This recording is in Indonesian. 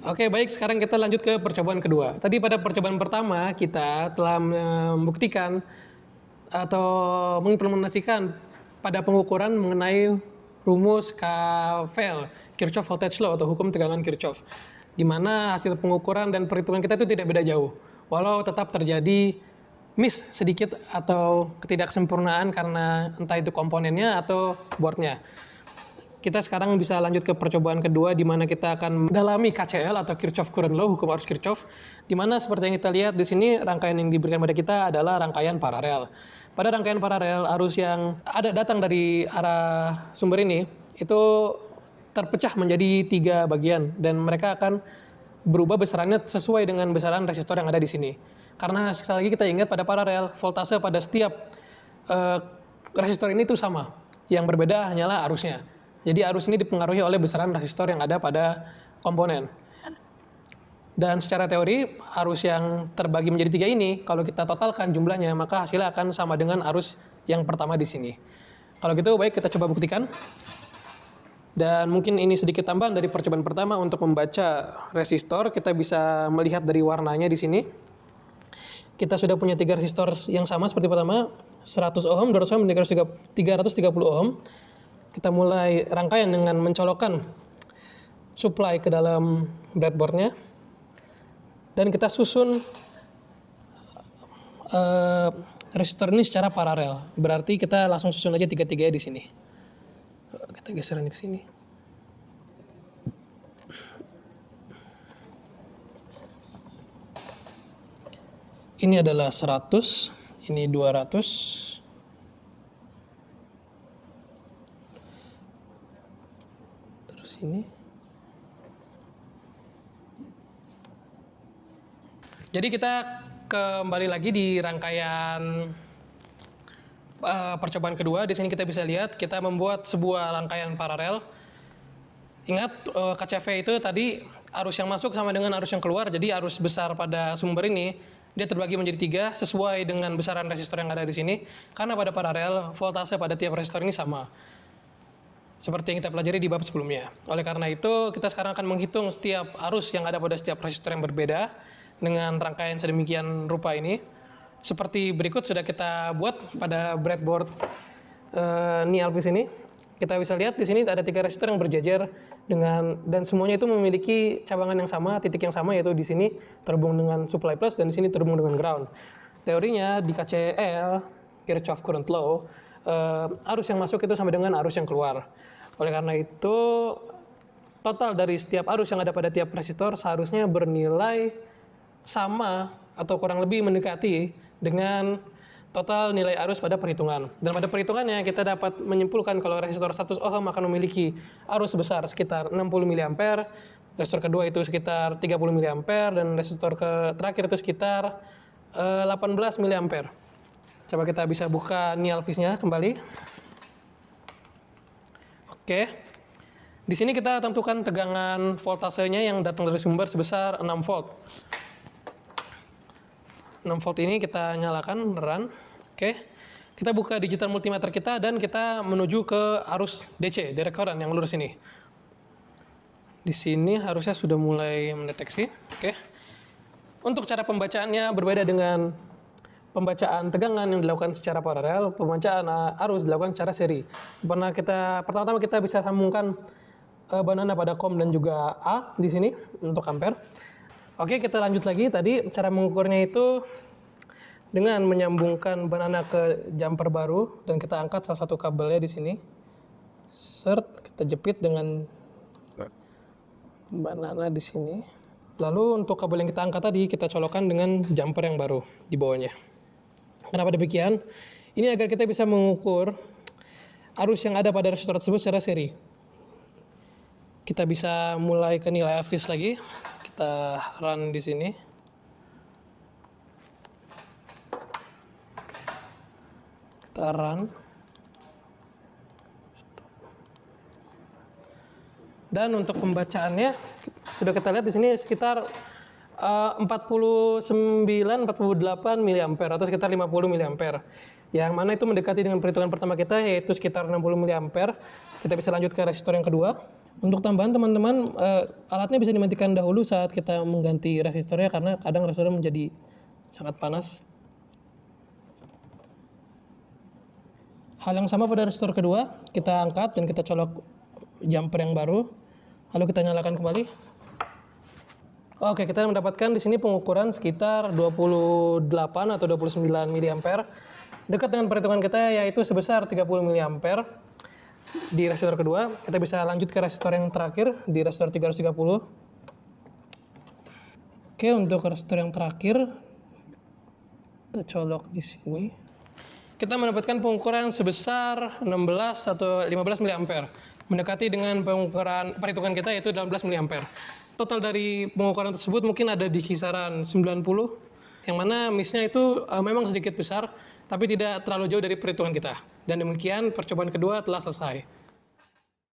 Oke, baik. Sekarang kita lanjut ke percobaan kedua. Tadi pada percobaan pertama kita telah membuktikan atau mengimplementasikan pada pengukuran mengenai rumus KVL, Kirchhoff Voltage Law atau hukum tegangan Kirchhoff, di mana hasil pengukuran dan perhitungan kita itu tidak beda jauh, walau tetap terjadi miss sedikit atau ketidaksempurnaan karena entah itu komponennya atau boardnya. Kita sekarang bisa lanjut ke percobaan kedua di mana kita akan mendalami KCL atau Kirchhoff Current Law, hukum arus Kirchhoff, di mana seperti yang kita lihat di sini rangkaian yang diberikan pada kita adalah rangkaian paralel. Pada rangkaian paralel, arus yang ada datang dari arah sumber ini itu terpecah menjadi 3 bagian dan mereka akan berubah besarannya sesuai dengan besaran resistor yang ada di sini. Karena sekali lagi kita ingat pada paralel, voltase pada setiap resistor ini itu sama. Yang berbeda hanyalah arusnya. Jadi arus ini dipengaruhi oleh besaran resistor yang ada pada komponen. Dan secara teori, arus yang terbagi menjadi 3 ini, kalau kita totalkan jumlahnya, maka hasilnya akan sama dengan arus yang pertama di sini. Kalau gitu, baik kita coba buktikan. Dan mungkin ini sedikit tambahan dari percobaan pertama untuk membaca resistor, kita bisa melihat dari warnanya di sini. Kita sudah punya 3 resistor yang sama seperti pertama, 100 ohm, 200 ohm, 330 ohm. Kita mulai rangkaian dengan mencolokkan supply ke dalam breadboardnya dan kita susun resistor ini secara paralel. Berarti kita langsung susun aja 3-3 di sini. Kita geser ini ke sini. Ini adalah 100, ini 200. Ini. Jadi kita kembali lagi di rangkaian percobaan kedua. Di sini kita bisa lihat kita membuat sebuah rangkaian paralel. Ingat KCV itu tadi arus yang masuk sama dengan arus yang keluar. Jadi arus besar pada sumber ini dia terbagi menjadi 3 sesuai dengan besaran resistor yang ada di sini. Karena pada paralel voltase pada tiap resistor ini sama. Seperti yang kita pelajari di bab sebelumnya. Oleh karena itu, kita sekarang akan menghitung setiap arus yang ada pada setiap resistor yang berbeda dengan rangkaian sedemikian rupa ini. Seperti berikut sudah kita buat pada breadboard Nialvis ini. Kita bisa lihat di sini ada 3 resistor yang berjejer dan semuanya itu memiliki cabangan yang sama, titik yang sama, yaitu di sini terhubung dengan supply plus dan di sini terhubung dengan ground. Teorinya di KCL, Kirchhoff Current Law, arus yang masuk itu sama dengan arus yang keluar. Oleh karena itu, total dari setiap arus yang ada pada tiap resistor seharusnya bernilai sama atau kurang lebih mendekati dengan total nilai arus pada perhitungan. Dan pada perhitungannya kita dapat menyimpulkan kalau resistor 100 ohm akan memiliki arus besar sekitar 60 mA, resistor kedua itu sekitar 30 mA, dan resistor terakhir itu sekitar 18 mA. Coba kita bisa buka Nialvisnya kembali. Oke. Di sini kita tentukan tegangan voltasenya yang datang dari sumber sebesar 6 volt. 6 volt ini kita nyalakan, run. Oke. Kita buka digital multimeter kita dan kita menuju ke arus DC, direct current yang lurus ini. Di sini harusnya sudah mulai mendeteksi. Oke. Untuk cara pembacaannya berbeda dengan pembacaan tegangan yang dilakukan secara paralel, pembacaan arus dilakukan secara seri. Pertama-tama kita bisa sambungkan banana pada COM dan juga A di sini untuk ampere. Oke, kita lanjut lagi. Tadi cara mengukurnya itu dengan menyambungkan banana ke jumper baru dan kita angkat salah satu kabelnya di sini. Kita jepit dengan banana di sini. Lalu untuk kabel yang kita angkat tadi kita colokkan dengan jumper yang baru di bawahnya. Kenapa demikian? Ini agar kita bisa mengukur arus yang ada pada resistor tersebut secara seri. Kita bisa mulai ke nilai Fis lagi. Kita run di sini. Kita run. Dan untuk pembacaannya sudah kita lihat di sini sekitar 49-48 mA atau sekitar 50 mA. Yang mana itu mendekati dengan perhitungan pertama kita yaitu sekitar 60 mA. Kita bisa lanjut ke resistor yang kedua. Untuk tambahan teman-teman, alatnya bisa dimatikan dahulu saat kita mengganti resistornya karena kadang resistornya menjadi sangat panas. Hal yang sama pada resistor kedua, kita angkat dan kita colok jumper yang baru, lalu kita nyalakan kembali. Oke, kita mendapatkan di sini pengukuran sekitar 28 atau 29 mA. Dekat dengan perhitungan kita yaitu sebesar 30 mA. Di resistor kedua, kita bisa lanjut ke resistor yang terakhir di resistor 330. Oke, untuk resistor yang terakhir kita colok di sini. Kita mendapatkan pengukuran sebesar 16 atau 15 mA. Mendekati dengan pengukuran perhitungan kita yaitu 18 mA. Total dari pengukuran tersebut mungkin ada di kisaran 90, yang mana miss-nya itu memang sedikit besar, tapi tidak terlalu jauh dari perhitungan kita. Dan demikian percobaan kedua telah selesai.